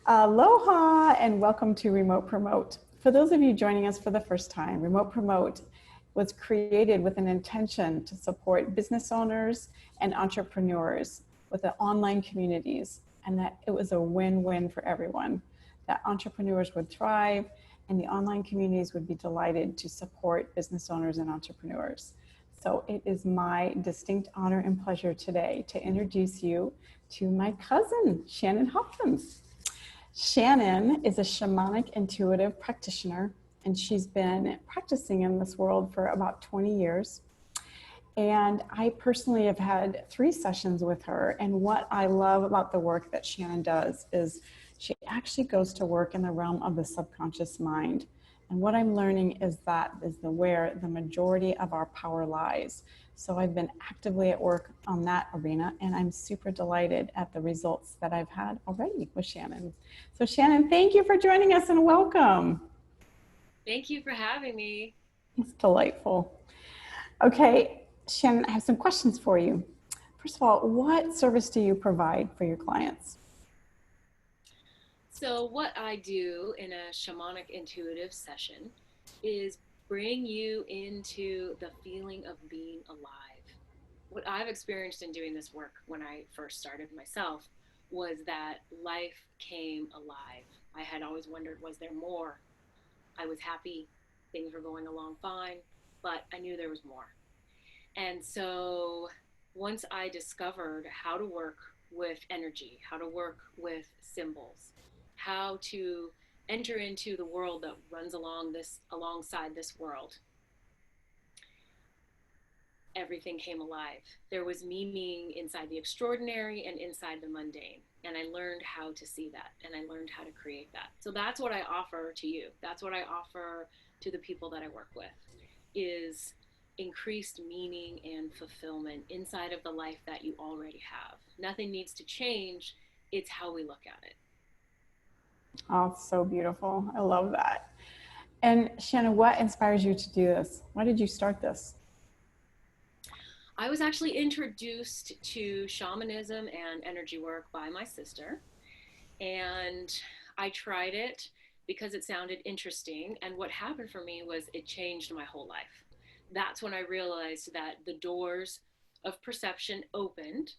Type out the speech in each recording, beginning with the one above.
Aloha and welcome to Remote Promote. For those of you joining us for the first time, Remote Promote was created with an intention to support business owners and entrepreneurs with the online communities, and that it was a win-win for everyone, that entrepreneurs would thrive and the online communities would be delighted to support business owners and entrepreneurs. So it is my distinct honor and pleasure today to introduce you to my cousin, Shannon Hopkins. Shannon is a shamanic intuitive practitioner, and she's been practicing in this world for about 20 years. And I personally have had 3 sessions with her. And what I love about the work that Shannon does is she actually goes to work in the realm of the subconscious mind. And what I'm learning is that is where the majority of our power lies. So I've been actively at work on that arena, and I'm super delighted at the results that I've had already with Shannon. So Shannon, thank you for joining us and welcome. Thank you for having me. It's delightful. Okay, Shannon, I have some questions for you. First of all, what service do you provide for your clients? So, what I do in a shamanic intuitive session is bring you into the feeling of being alive. What I've experienced in doing this work when I first started myself was that life came alive. I had always wondered, was there more? I was happy, things were going along fine, but I knew there was more. And so once I discovered how to work with energy, how to work with symbols, how to enter into the world that runs alongside this world, everything came alive. There was meaning inside the extraordinary and inside the mundane. And I learned how to see that and I learned how to create that. So that's what I offer to you. That's what I offer to the people that I work with is increased meaning and fulfillment inside of the life that you already have. Nothing needs to change. It's how we look at it. Oh, it's so beautiful. I love that. And Shannon, what inspires you to do this? Why did you start this? I was actually introduced to shamanism and energy work by my sister, and I tried it because it sounded interesting. And what happened for me was it changed my whole life. That's when I realized that the doors of perception opened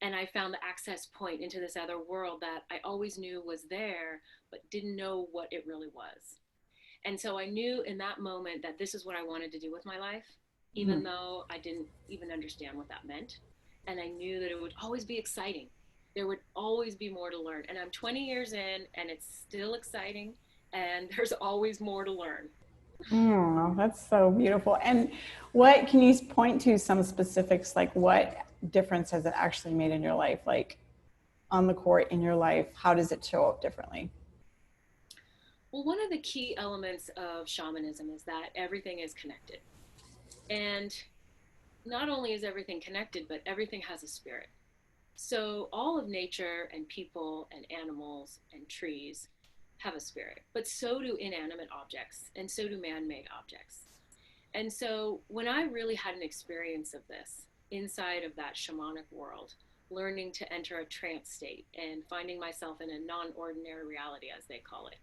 and I found the access point into this other world that I always knew was there, but didn't know what it really was. And so I knew in that moment that this is what I wanted to do with my life, even Mm. though I didn't even understand what that meant. And I knew that it would always be exciting. There would always be more to learn. And I'm 20 years in and it's still exciting and there's always more to learn. Mm, that's so beautiful. And what can you point to some specifics, like what difference has it actually made in your life? Like on the court in your life, how does it show up differently? Well, one of the key elements of shamanism is that everything is connected. And not only is everything connected, but everything has a spirit. So all of nature and people and animals and trees have a spirit, but so do inanimate objects and so do man made objects. And so when I really had an experience of this inside of that shamanic world, learning to enter a trance state and finding myself in a non ordinary reality, as they call it,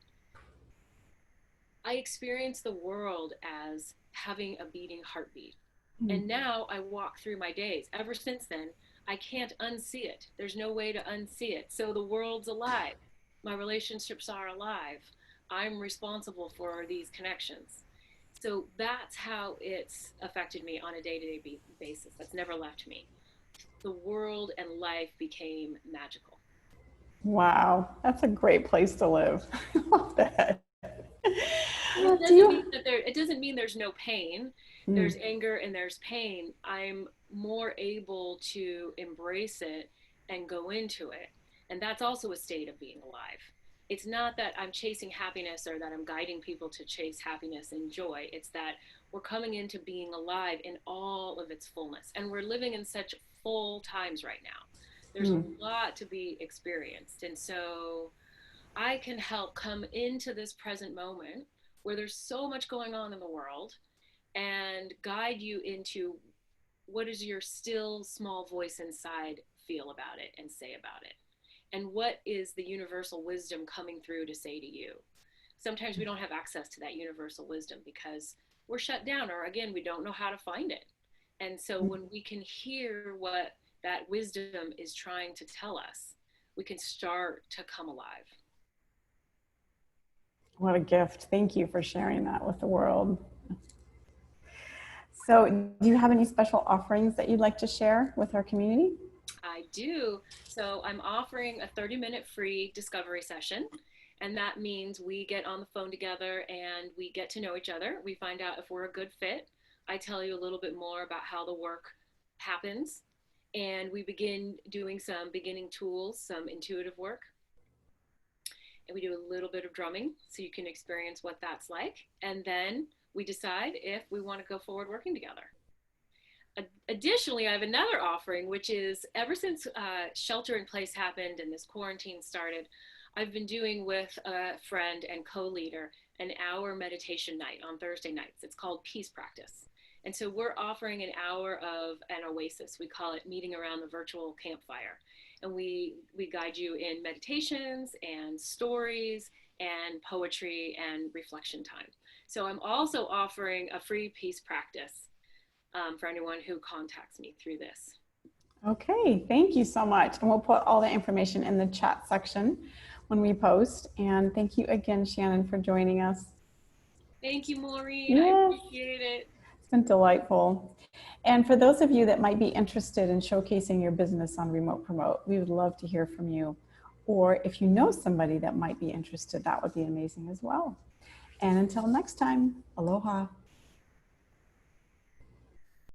I experienced the world as having a beating heartbeat. Mm. And now I walk through my days. Ever since then, I can't unsee it. There's no way to unsee it. So the world's alive. My relationships are alive. I'm responsible for these connections. So that's how it's affected me on a day to day basis. That's never left me. The world and life became magical. Wow, that's a great place to live. I love that. And it Do doesn't mean you? that it doesn't mean there's no pain. Mm, There's anger and there's pain. I'm more able to embrace it and go into it. And that's also a state of being alive. It's not that I'm chasing happiness or that I'm guiding people to chase happiness and joy. It's that we're coming into being alive in all of its fullness. And we're living in such full times right now. There's a mm. lot to be experienced. And so I can help come into this present moment where there's so much going on in the world and guide you into what does your still small voice inside feel about it and say about it. and what is the universal wisdom coming through to say to you. Sometimes we don't have access to that universal wisdom because we're shut down, or again, we don't know how to find it. And so when we can hear what that wisdom is trying to tell us, we can start to come alive. What a gift. Thank you for sharing that with the world. So do you have any special offerings that you'd like to share with our community? I do. So I'm offering a 30-minute free discovery session. And that means we get on the phone together and we get to know each other. We find out if we're a good fit. I tell you a little bit more about how the work happens. And we begin doing some beginning tools, some intuitive work. And we do a little bit of drumming so you can experience what that's like. And then we decide if we want to go forward working together. Additionally, I have another offering, which is ever since shelter in place happened and this quarantine started, I've been doing with a friend and co-leader an hour meditation night on Thursday nights. It's called Peace Practice. And so we're offering an hour of an oasis. We call it meeting around the virtual campfire. And we guide you in meditations and stories and poetry and reflection time. So I'm also offering a free peace practice for anyone who contacts me through this. Okay, thank you so much. And we'll put all the information in the chat section when we post. And thank you again, Shannon, for joining us. Thank you, Maureen. Yes. I appreciate it. It's been delightful. And for those of you that might be interested in showcasing your business on Remote Promote, we would love to hear from you. Or if you know somebody that might be interested, that would be amazing as well. And until next time, aloha.